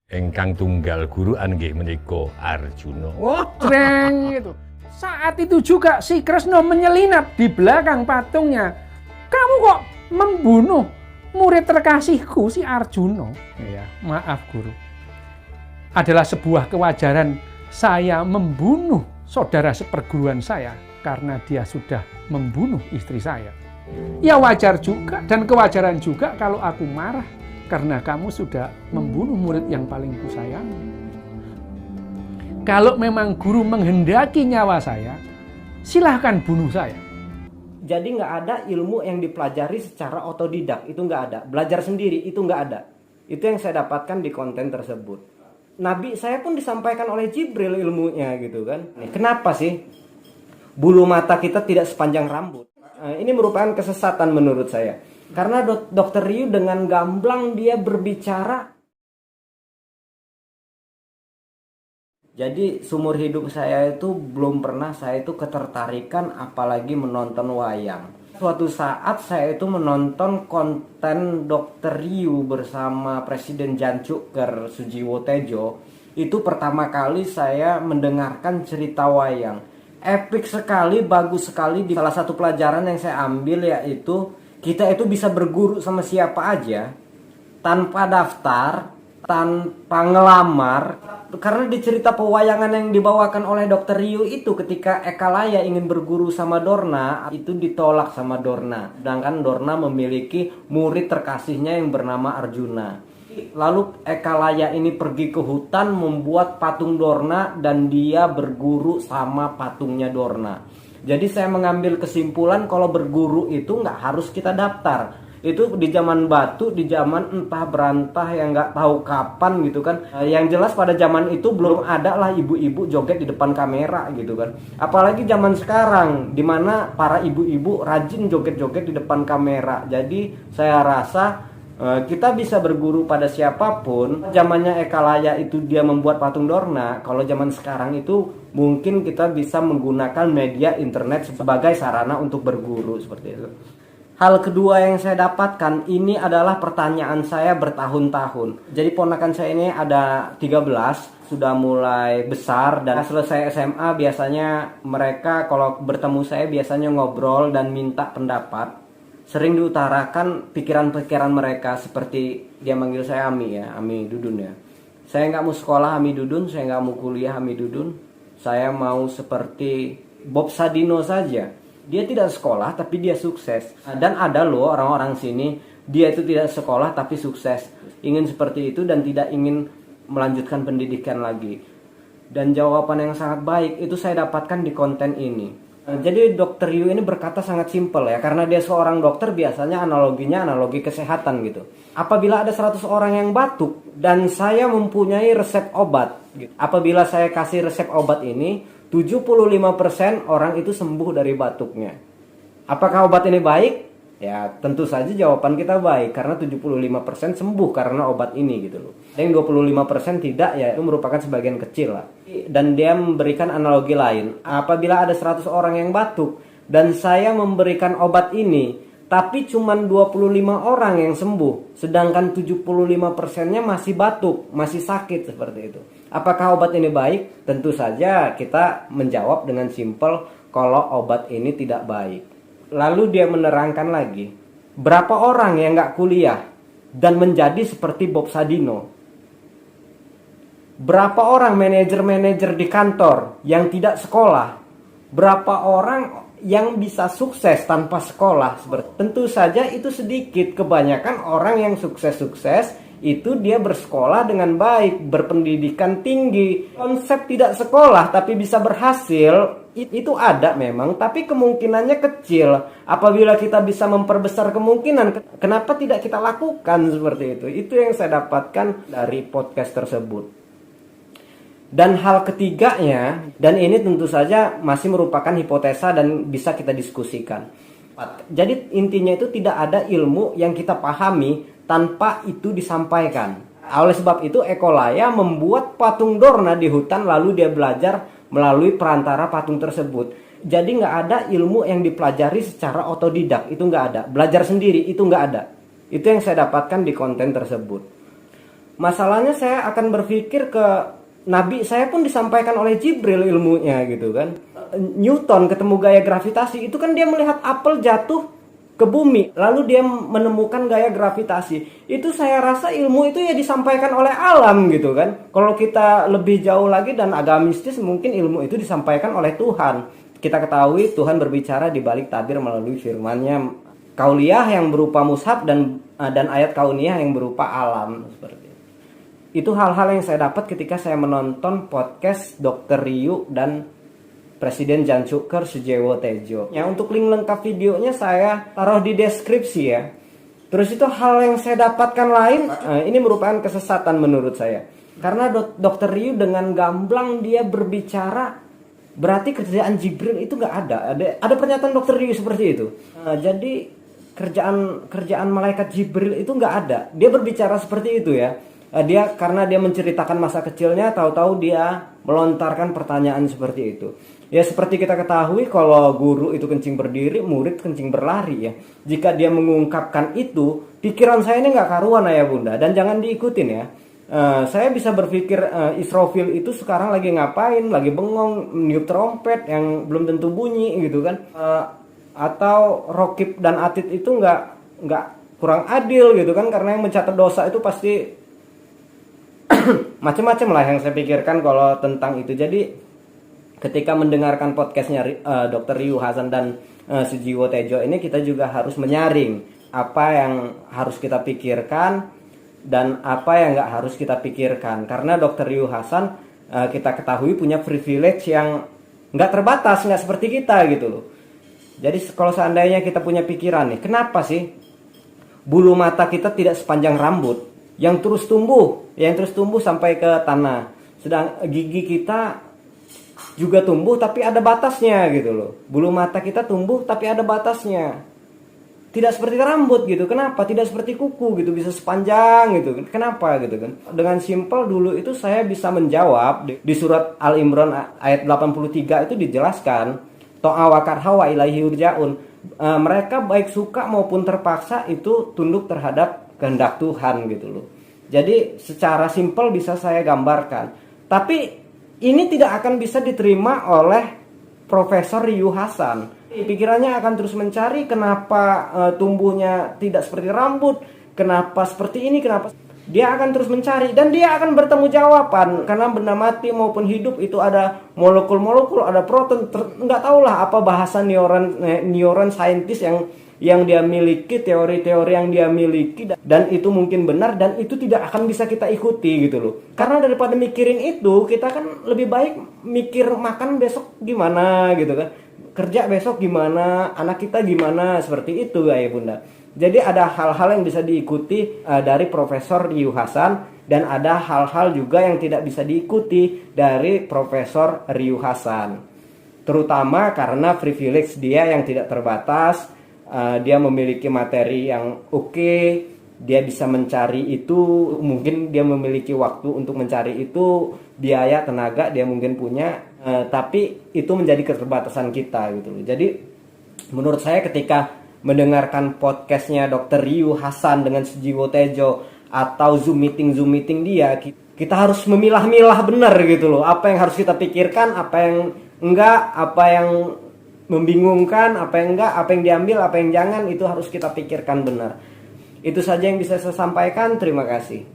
Engkang tunggal guru nggih menika Arjuna. Wah, jreng itu. Saat itu juga si Kresna menyelinap di belakang patungnya. Kamu kok membunuh murid terkasihku si Arjuna? Ya, maaf guru. Adalah sebuah kewajaran saya membunuh saudara seperguruan saya karena dia sudah membunuh istri saya. Ya wajar juga dan kewajaran juga kalau aku marah karena kamu sudah membunuh murid yang paling kusayangi. Kalau memang guru menghendaki nyawa saya, silahkan bunuh saya. Jadi nggak ada ilmu yang dipelajari secara otodidak, itu nggak ada. Belajar sendiri, itu nggak ada. Itu yang saya dapatkan di konten tersebut. Nabi saya pun disampaikan oleh Jibril ilmunya gitu kan. Kenapa sih bulu mata kita tidak sepanjang rambut? Ini merupakan kesesatan menurut saya. Karena Dr. Ryu dengan gamblang dia berbicara. Jadi seumur hidup saya itu belum pernah saya itu ketertarikan apalagi menonton wayang. Suatu saat saya itu menonton konten Dr. Ryu bersama Presiden Jancuker Sujiwo Tejo. Itu pertama kali saya mendengarkan cerita wayang. Epic sekali, bagus sekali. Di salah satu pelajaran yang saya ambil yaitu kita itu bisa berguru sama siapa aja tanpa daftar, tanpa ngelamar. Karena di cerita pewayangan yang dibawakan oleh Dr. Ryu itu ketika Ekalaya ingin berguru sama Dorna, itu ditolak sama Dorna. Sedangkan Dorna memiliki murid terkasihnya yang bernama Arjuna. Lalu Ekalaya ini pergi ke hutan membuat patung Dorna dan dia berguru sama patungnya Dorna. Jadi saya mengambil kesimpulan kalau berguru itu nggak harus kita daftar. Itu di zaman batu, di zaman entah berantah yang nggak tahu kapan gitu kan. Yang jelas pada zaman itu belum ada lah ibu-ibu joget di depan kamera gitu kan. Apalagi zaman sekarang di mana para ibu-ibu rajin joget-joget di depan kamera. Jadi saya rasa kita bisa berguru pada siapapun. Zamannya Ekalaya itu dia membuat patung Dorna. Kalau zaman sekarang itu mungkin kita bisa menggunakan media internet sebagai sarana untuk berguru seperti itu. Hal kedua yang saya dapatkan ini adalah pertanyaan saya bertahun-tahun. Jadi ponakan saya ini ada 13, sudah mulai besar dan selesai SMA biasanya mereka kalau bertemu saya biasanya ngobrol dan minta pendapat. Sering diutarakan pikiran-pikiran mereka seperti dia manggil saya Ami ya, Ami Dudun ya. Saya nggak mau sekolah Ami Dudun, saya nggak mau kuliah Ami Dudun. Saya mau seperti Bob Sadino saja. Dia tidak sekolah tapi dia sukses. Dan ada loh orang-orang sini, dia itu tidak sekolah tapi sukses. Ingin seperti itu dan tidak ingin melanjutkan pendidikan lagi. Dan jawaban yang sangat baik itu saya dapatkan di konten ini. Jadi Dr. Ryu ini berkata sangat simpel ya. Karena dia seorang dokter biasanya analoginya analogi kesehatan gitu. Apabila ada 100 orang yang batuk dan saya mempunyai resep obat gitu. Apabila saya kasih resep obat ini 75% orang itu sembuh dari batuknya. Apakah obat ini baik? Ya tentu saja jawaban kita baik. Karena 75% sembuh karena obat ini gitu loh. Dan 25% tidak ya itu merupakan sebagian kecil lah. Dan dia memberikan analogi lain. Apabila ada 100 orang yang batuk dan saya memberikan obat ini tapi cuma 25 orang yang sembuh, sedangkan 75%-nya masih batuk, masih sakit seperti itu. Apakah obat ini baik? Tentu saja kita menjawab dengan simpel kalau obat ini tidak baik. Lalu dia menerangkan lagi, berapa orang yang nggak kuliah dan menjadi seperti Bob Sadino? Berapa orang manajer-manajer di kantor yang tidak sekolah? Berapa orang yang bisa sukses tanpa sekolah? Tentu saja itu sedikit. Kebanyakan orang yang sukses-sukses itu dia bersekolah dengan baik, berpendidikan tinggi. Konsep tidak sekolah tapi bisa berhasil itu ada memang, tapi kemungkinannya kecil. Apabila kita bisa memperbesar kemungkinan, kenapa tidak kita lakukan seperti itu? Itu yang saya dapatkan dari podcast tersebut. Dan hal ketiganya, dan ini tentu saja masih merupakan hipotesa dan bisa kita diskusikan. Jadi intinya itu tidak ada ilmu yang kita pahami tanpa itu disampaikan. Oleh sebab itu Ekalaya membuat patung Dorna di hutan lalu dia belajar melalui perantara patung tersebut. Jadi nggak ada ilmu yang dipelajari secara otodidak, itu nggak ada. Belajar sendiri itu nggak ada. Itu yang saya dapatkan di konten tersebut. Masalahnya saya akan berpikir ke Nabi saya pun disampaikan oleh Jibril ilmunya gitu kan. Newton ketemu gaya gravitasi itu kan dia melihat apel jatuh ke bumi lalu dia menemukan gaya gravitasi. Itu saya rasa ilmu itu ya disampaikan oleh alam gitu kan. Kalau kita lebih jauh lagi dan agak mistis mungkin ilmu itu disampaikan oleh Tuhan. Kita ketahui Tuhan berbicara di balik tabir melalui firman-Nya kauliyah yang berupa mushaf dan ayat kauniyah yang berupa alam seperti itu. Itu hal-hal yang saya dapat ketika saya menonton podcast Dr. Ryu dan Presiden Jan Cuker Sujewo Tejo. Ya, untuk link lengkap videonya saya taruh di deskripsi ya. Terus itu hal yang saya dapatkan lain, ini merupakan kesesatan menurut saya. Karena Dr. Ryu dengan gamblang dia berbicara, berarti kerjaan Jibril itu nggak ada. Ada pernyataan Dr. Ryu seperti itu. Jadi kerjaan malaikat Jibril itu nggak ada. Dia berbicara seperti itu ya. Karena dia menceritakan masa kecilnya, tahu-tahu dia melontarkan pertanyaan seperti itu. Ya seperti kita ketahui kalau guru itu kencing berdiri, murid kencing berlari ya. Jika dia mengungkapkan itu, pikiran saya ini nggak karuan ayah bunda, dan jangan diikutin ya. Saya bisa berpikir Israfil itu sekarang lagi ngapain, lagi bengong, niup trompet yang belum tentu bunyi gitu kan. Atau Rokib dan Atid itu nggak kurang adil gitu kan, karena yang mencatat dosa itu pasti macam-macam lah yang saya pikirkan kalau tentang itu. Jadi ketika mendengarkan podcastnya Dr. Ryu Hasan dan Sujiwo Tejo ini, kita juga harus menyaring apa yang harus kita pikirkan dan apa yang nggak harus kita pikirkan. Karena Dr. Ryu Hasan kita ketahui punya privilege yang nggak terbatas, nggak seperti kita gitu loh. Jadi kalau seandainya kita punya pikiran nih, kenapa sih bulu mata kita tidak sepanjang rambut yang terus tumbuh sampai ke tanah, sedang gigi kita juga tumbuh tapi ada batasnya gitu loh. Bulu mata kita tumbuh tapi ada batasnya, tidak seperti rambut gitu. Kenapa tidak seperti kuku gitu bisa sepanjang gitu, kenapa gitu kan. Dengan simpel dulu itu saya bisa menjawab di surat Al-Imran ayat 83 itu dijelaskan to'a wa karha wa ilaihi yurja'un. Mereka baik suka maupun terpaksa itu tunduk terhadap kehendak Tuhan gitu loh. Jadi secara simpel bisa saya gambarkan. Tapi ini tidak akan bisa diterima oleh Profesor Ryu Hasan. Pikirannya akan terus mencari kenapa tumbuhnya tidak seperti rambut, kenapa seperti ini, kenapa. Dia akan terus mencari dan dia akan bertemu jawaban. Karena benda mati maupun hidup itu ada molekul-molekul, ada protein. Nggak tahulah apa bahasa neuron saintis yang dia miliki, teori-teori yang dia miliki, dan itu mungkin benar dan itu tidak akan bisa kita ikuti gitu loh. Karena daripada mikirin itu, kita kan lebih baik mikir makan besok gimana gitu kan, kerja besok gimana, anak kita gimana, seperti itu ya bunda. Jadi ada hal-hal yang bisa diikuti dari Profesor Ryu Hasan, dan ada hal-hal juga yang tidak bisa diikuti dari Profesor Ryu Hasan, terutama karena privilege dia yang tidak terbatas. Dia memiliki materi yang oke, dia bisa mencari itu, mungkin dia memiliki waktu untuk mencari itu, biaya, tenaga dia mungkin punya, tapi itu menjadi keterbatasan kita gitu loh. Jadi menurut saya ketika mendengarkan podcastnya Dr. Ryu Hasan dengan Sujiwo Tejo atau Zoom meeting dia, kita harus memilah-milah benar gitu loh, apa yang harus kita pikirkan, apa yang enggak, apa yang membingungkan, apa yang enggak, apa yang diambil, apa yang jangan, itu harus kita pikirkan benar. Itu saja yang bisa saya sampaikan. Terima kasih.